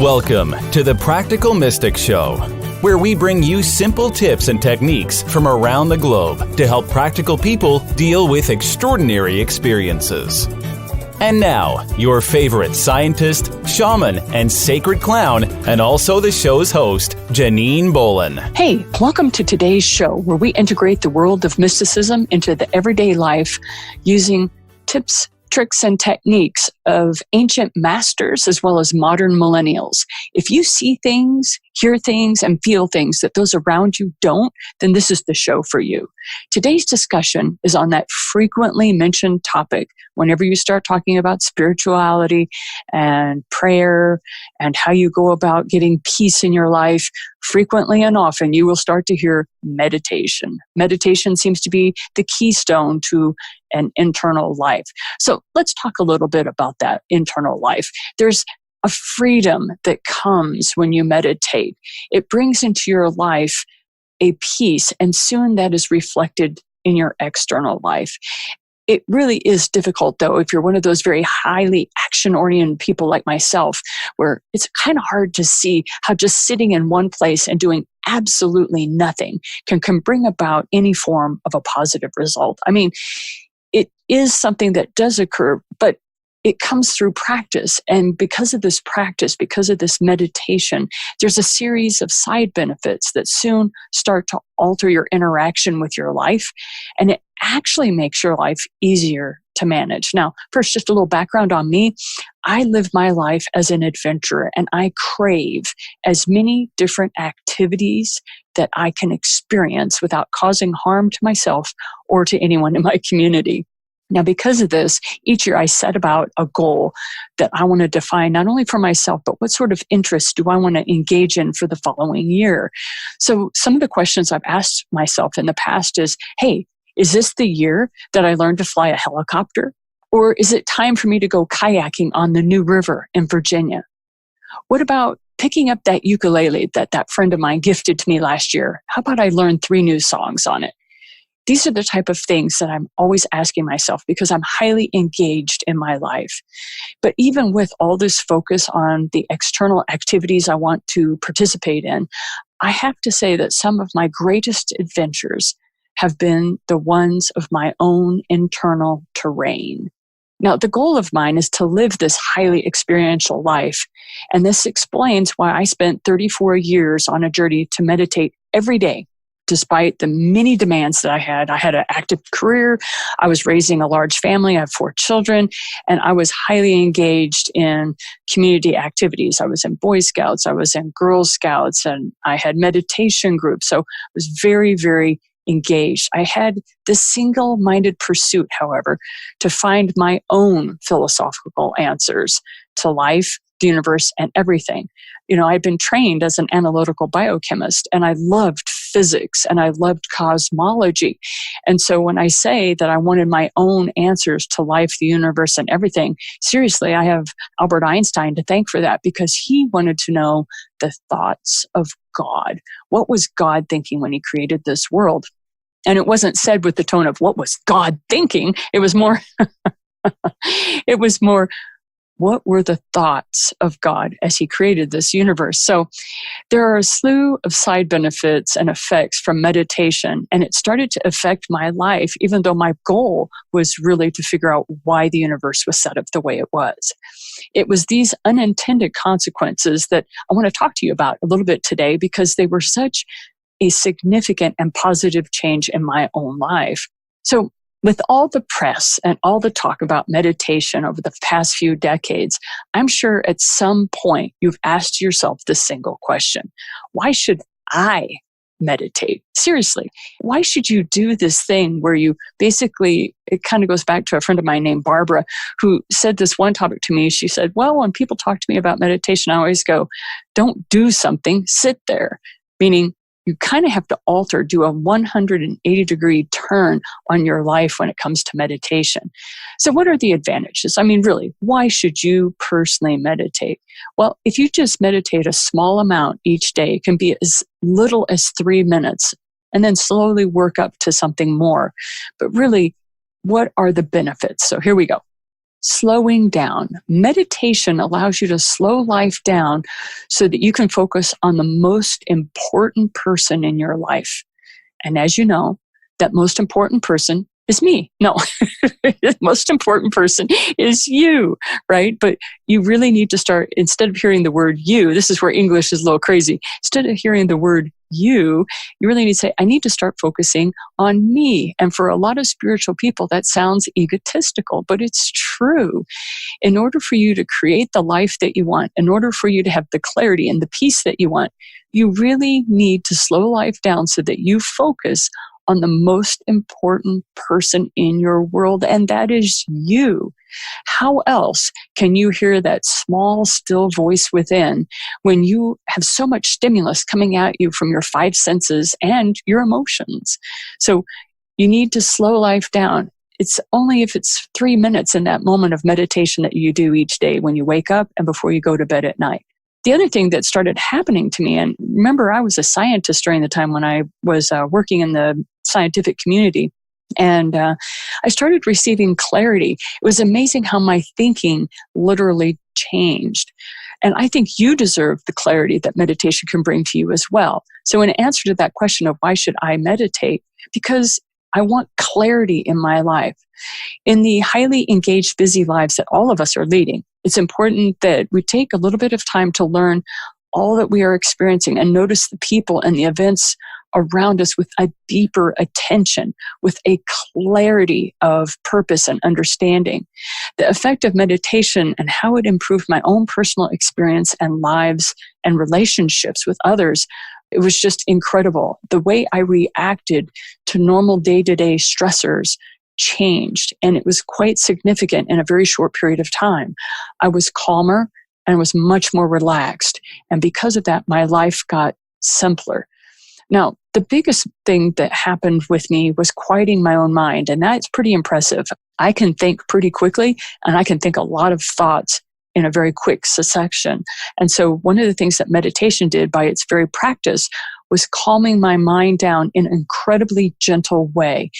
Welcome to the Practical Mystic Show, where we bring you simple tips and techniques from around the globe to help practical people deal with extraordinary experiences. And now, your favorite scientist, shaman, and sacred clown, and also the show's host, Janine Bolin. Hey, welcome to today's show, where we integrate the world of mysticism into the everyday life using tips, tricks, and techniques of ancient masters as well as modern millennials. If you see things, hear things, and feel things that those around you don't, then this is the show for you. Today's discussion is on that frequently mentioned topic whenever you start talking about spirituality and prayer and how you go about getting peace in your life. Frequently and often, you will start to hear meditation. Meditation seems to be the keystone to an internal life. So let's talk a little bit about that internal life. There's a freedom that comes when you meditate. It brings into your life a peace, and soon that is reflected in your external life. It really is difficult, though, if you're one of those very highly action-oriented people like myself, where it's kind of hard to see how just sitting in one place and doing absolutely nothing can bring about any form of a positive result. I mean, it is something that does occur, but it comes through practice. And because of this practice, because of this meditation, there's a series of side benefits that soon start to alter your interaction with your life. And it actually makes your life easier to manage. Now, first, just a little background on me. I live my life as an adventurer, and I crave as many different activities that I can experience without causing harm to myself or to anyone in my community. Now, because of this, each year I set about a goal that I want to define not only for myself, but what sort of interests do I want to engage in for the following year? So some of the questions I've asked myself in the past is, hey, is this the year that I learned to fly a helicopter? Or is it time for me to go kayaking on the New River in Virginia? What about picking up that ukulele that friend of mine gifted to me last year? How about I learn 3 new songs on it? These are the type of things that I'm always asking myself because I'm highly engaged in my life. But even with all this focus on the external activities I want to participate in, I have to say that some of my greatest adventures have been the ones of my own internal terrain. Now, the goal of mine is to live this highly experiential life, and this explains why I spent 34 years on a journey to meditate every day. Despite the many demands that I had an active career, I was raising a large family, I have 4 children, and I was highly engaged in community activities. I was in Boy Scouts, I was in Girl Scouts, and I had meditation groups. So I was very, very engaged. I had this single-minded pursuit, however, to find my own philosophical answers to life, the universe, and everything. You know, I'd been trained as an analytical biochemist, and I loved physics and I loved cosmology. And so when I say that I wanted my own answers to life, the universe, and everything, seriously, I have Albert Einstein to thank for that, because he wanted to know the thoughts of God. What was God thinking when he created this world? And it wasn't said with the tone of what was God thinking? It was more, what were the thoughts of God as he created this universe? So there are a slew of side benefits and effects from meditation, and it started to affect my life, even though my goal was really to figure out why the universe was set up the way it was. It was these unintended consequences that I want to talk to you about a little bit today, because they were such a significant and positive change in my own life. So with all the press and all the talk about meditation over the past few decades, I'm sure at some point you've asked yourself this single question: why should I meditate? Seriously, why should you do this thing where you basically, it kind of goes back to a friend of mine named Barbara, who said this one topic to me. She said, well, when people talk to me about meditation, I always go, don't do something, sit there. Meaning, you kind of have to do a 180-degree turn on your life when it comes to meditation. So what are the advantages? I mean, really, why should you personally meditate? Well, if you just meditate a small amount each day, it can be as little as 3 minutes, and then slowly work up to something more. But really, what are the benefits? So here we go. slowing down. Meditation allows you to slow life down so that you can focus on the most important person in your life. And as you know, that most important person is me. No, the most important person is you, right? But you really need to start, instead of hearing the word you, this is where English is a little crazy. Instead of hearing the word you really need to say, I need to start focusing on me. And for a lot of spiritual people, that sounds egotistical, but it's true. In order for you to create the life that you want, in order for you to have the clarity and the peace that you want, you really need to slow life down so that you focus on the most important person in your world, and that is you. How else can you hear that small, still voice within when you have so much stimulus coming at you from your five senses and your emotions? So you need to slow life down. It's only if it's 3 minutes in that moment of meditation that you do each day when you wake up and before you go to bed at night. The other thing that started happening to me, and remember, I was a scientist during the time when I was working in the scientific community, and I started receiving clarity. It was amazing how my thinking literally changed. And I think you deserve the clarity that meditation can bring to you as well. So in answer to that question of why should I meditate, because I want clarity in my life. In the highly engaged, busy lives that all of us are leading, it's important that we take a little bit of time to learn all that we are experiencing and notice the people and the events around us with a deeper attention, with a clarity of purpose and understanding. The effect of meditation and how it improved my own personal experience and lives and relationships with others, it was just incredible. The way I reacted to normal day-to-day stressors changed, and it was quite significant in a very short period of time. I was calmer and was much more relaxed, and because of that, my life got simpler. Now, the biggest thing that happened with me was quieting my own mind, and that's pretty impressive. I can think pretty quickly, and I can think a lot of thoughts in a very quick succession. And so one of the things that meditation did by its very practice was calming my mind down in an incredibly gentle way.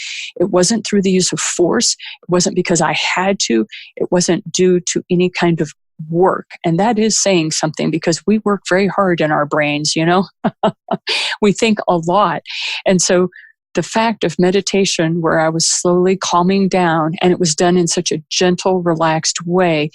It wasn't through the use of force. It wasn't because I had to. It wasn't due to any kind of work. And that is saying something because we work very hard in our brains, you know? We think a lot. And so the fact of meditation where I was slowly calming down and it was done in such a gentle, relaxed way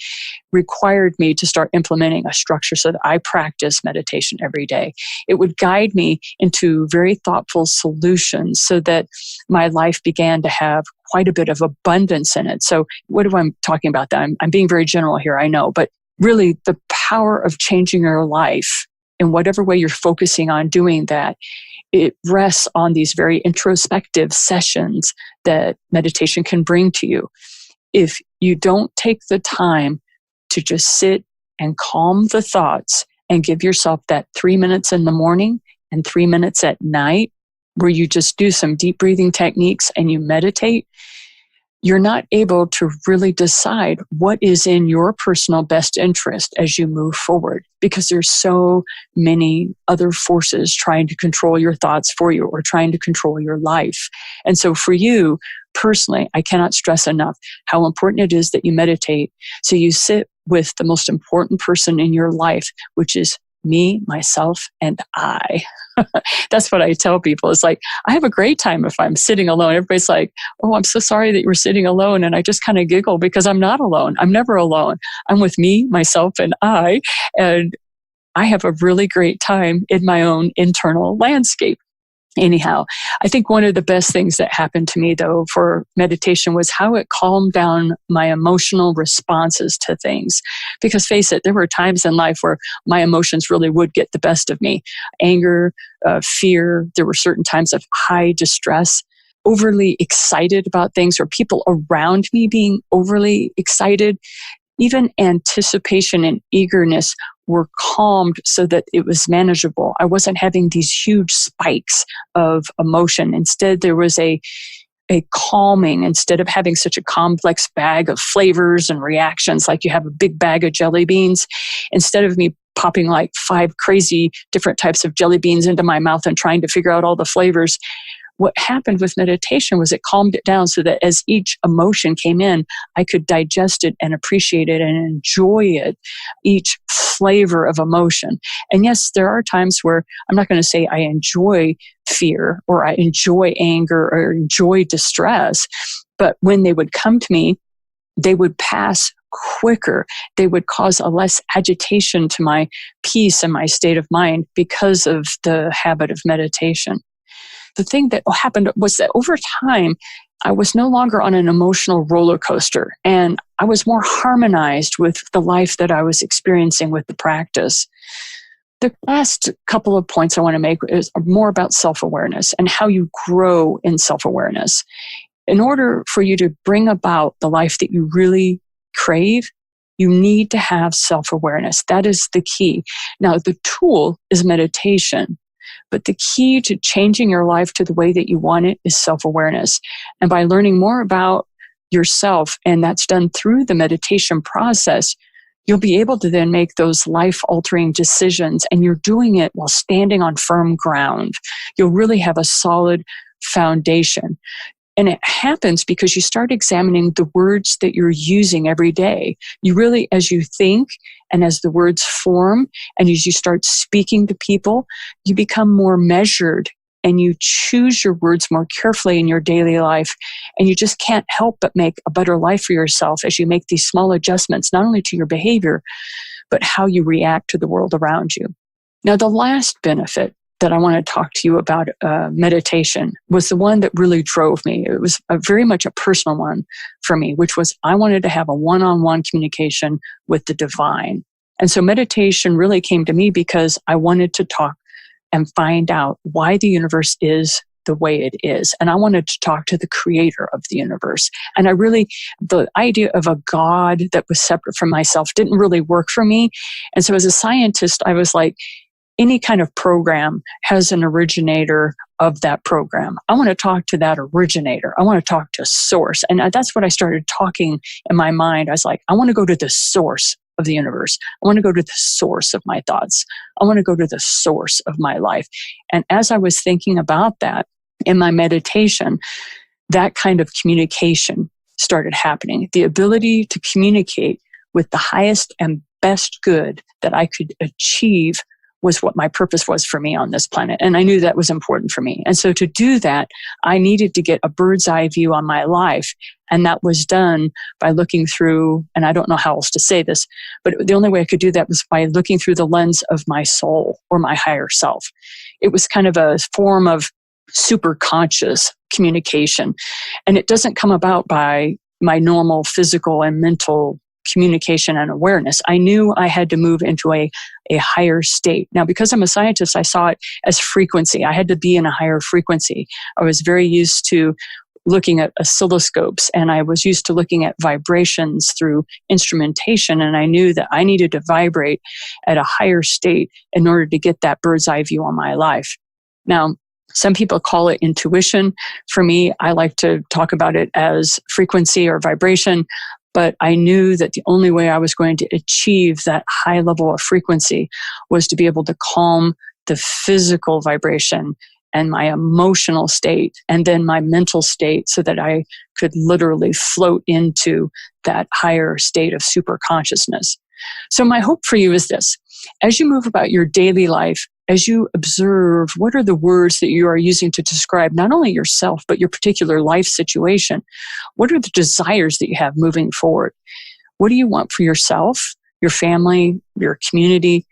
required me to start implementing a structure so that I practice meditation every day. It would guide me into very thoughtful solutions so that my life began to have quite a bit of abundance in it. So what am I talking about? I'm being very general here, I know, but really the power of changing your life in whatever way you're focusing on doing that, it rests on these very introspective sessions that meditation can bring to you. If you don't take the time to just sit and calm the thoughts and give yourself that 3 minutes in the morning and 3 minutes at night where you just do some deep breathing techniques and you meditate, you're not able to really decide what is in your personal best interest as you move forward because there's so many other forces trying to control your thoughts for you or trying to control your life. And so for you personally, I cannot stress enough how important it is that you meditate so you sit with the most important person in your life, which is me, myself, and I. That's what I tell people. It's like, I have a great time if I'm sitting alone. Everybody's like, oh, I'm so sorry that you were sitting alone. And I just kind of giggle because I'm not alone. I'm never alone. I'm with me, myself, and I. And I have a really great time in my own internal landscape. Anyhow, I think one of the best things that happened to me, though, for meditation was how it calmed down my emotional responses to things. Because face it, there were times in life where my emotions really would get the best of me. Anger, fear, there were certain times of high distress, overly excited about things, or people around me being overly excited. Even anticipation and eagerness were calmed so that it was manageable. I wasn't having these huge spikes of emotion. Instead, there was a calming instead of having such a complex bag of flavors and reactions like you have a big bag of Jellybeans. Instead of me popping like 5 crazy different types of Jellybeans into my mouth and trying to figure out all the flavors, what happened with meditation was it calmed it down so that as each emotion came in, I could digest it and appreciate it and enjoy it, each flavor of emotion. And yes, there are times where I'm not going to say I enjoy fear or I enjoy anger or enjoy distress, but when they would come to me, they would pass quicker. They would cause a less agitation to my peace and my state of mind because of the habit of meditation. The thing that happened was that over time, I was no longer on an emotional roller coaster, and I was more harmonized with the life that I was experiencing with the practice. The last couple of points I want to make is more about self-awareness and how you grow in self-awareness. In order for you to bring about the life that you really crave, you need to have self-awareness. That is the key. Now, the tool is meditation, but the key to changing your life to the way that you want it is self-awareness. And by learning more about yourself, and that's done through the meditation process, you'll be able to then make those life-altering decisions, and you're doing it while standing on firm ground. You'll really have a solid foundation. And it happens because you start examining the words that you're using every day. You really, as you think and as the words form and as you start speaking to people, you become more measured and you choose your words more carefully in your daily life. And you just can't help but make a better life for yourself as you make these small adjustments, not only to your behavior, but how you react to the world around you. Now, the last benefit that I want to talk to you about meditation was the one that really drove me. It was very much a personal one for me, which was I wanted to have a one-on-one communication with the divine. And so meditation really came to me because I wanted to talk and find out why the universe is the way it is. And I wanted to talk to the creator of the universe. And the idea of a God that was separate from myself didn't really work for me. And so as a scientist, I was like, any kind of program has an originator of that program. I want to talk to that originator. I want to talk to source. And that's what I started talking in my mind. I was like, I want to go to the source of the universe. I want to go to the source of my thoughts. I want to go to the source of my life. And as I was thinking about that in my meditation, that kind of communication started happening. The ability to communicate with the highest and best good that I could achieve was what my purpose was for me on this planet. And I knew that was important for me. And so to do that, I needed to get a bird's eye view on my life. And that was done by looking through, and I don't know how else to say this, but the only way I could do that was by looking through the lens of my soul or my higher self. It was kind of a form of super conscious communication. And it doesn't come about by my normal physical and mental communication and awareness. I knew I had to move into a higher state. Now, because I'm a scientist, I saw it as frequency. I had to be in a higher frequency. I was very used to looking at oscilloscopes, and I was used to looking at vibrations through instrumentation, and I knew that I needed to vibrate at a higher state in order to get that bird's eye view on my life. Now, some people call it intuition. For me, I like to talk about it as frequency or vibration. But I knew that the only way I was going to achieve that high level of frequency was to be able to calm the physical vibration and my emotional state and then my mental state so that I could literally float into that higher state of super consciousness. So my hope for you is this. As you move about your daily life, as you observe what are the words that you are using to describe not only yourself, but your particular life situation, what are the desires that you have moving forward? What do you want for yourself, your family, your community?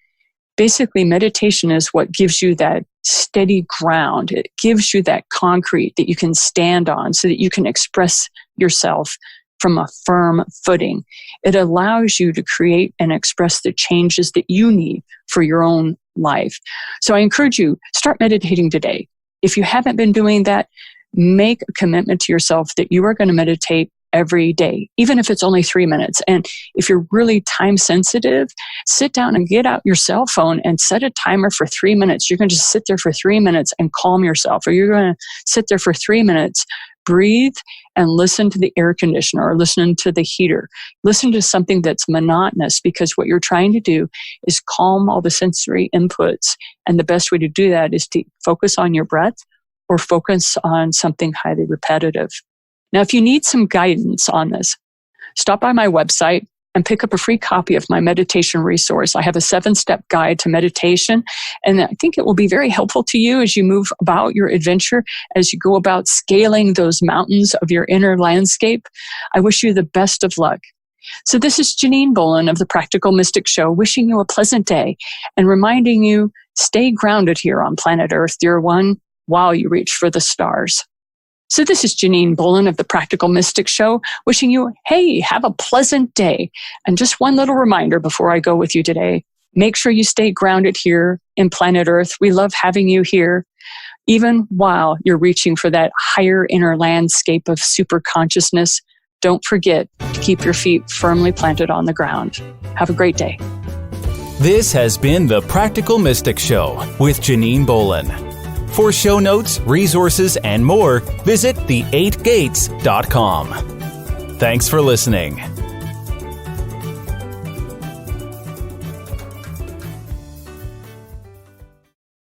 Basically, meditation is what gives you that steady ground. It gives you that concrete that you can stand on so that you can express yourself from a firm footing. It allows you to create and express the changes that you need for your own life. So I encourage you, start meditating today. If you haven't been doing that, make a commitment to yourself that you are going to meditate every day, even if it's only 3 minutes. And if you're really time sensitive, sit down and get out your cell phone and set a timer for 3 minutes. You're going to just sit there for 3 minutes and calm yourself, or you're going to sit there for 3 minutes, breathe and listen to the air conditioner or listen to the heater. Listen to something that's monotonous, because what you're trying to do is calm all the sensory inputs. And the best way to do that is to focus on your breath or focus on something highly repetitive. Now, if you need some guidance on this, stop by my website and pick up a free copy of my meditation resource. I have a 7-step guide to meditation, and I think it will be very helpful to you as you move about your adventure, as you go about scaling those mountains of your inner landscape. I wish you the best of luck. So this is Janine Bolin of the Practical Mystic Show, wishing you a pleasant day and reminding you, stay grounded here on planet Earth, dear one, while you reach for the stars. So this is Janine Bolin of the Practical Mystic Show, wishing you, hey, have a pleasant day. And just one little reminder before I go with you today, make sure you stay grounded here in planet Earth. We love having you here, even while you're reaching for that higher inner landscape of super consciousness. Don't forget to keep your feet firmly planted on the ground. Have a great day. This has been the Practical Mystic Show with Janine Bolin. For show notes, resources, and more, visit the8gates.com. Thanks for listening.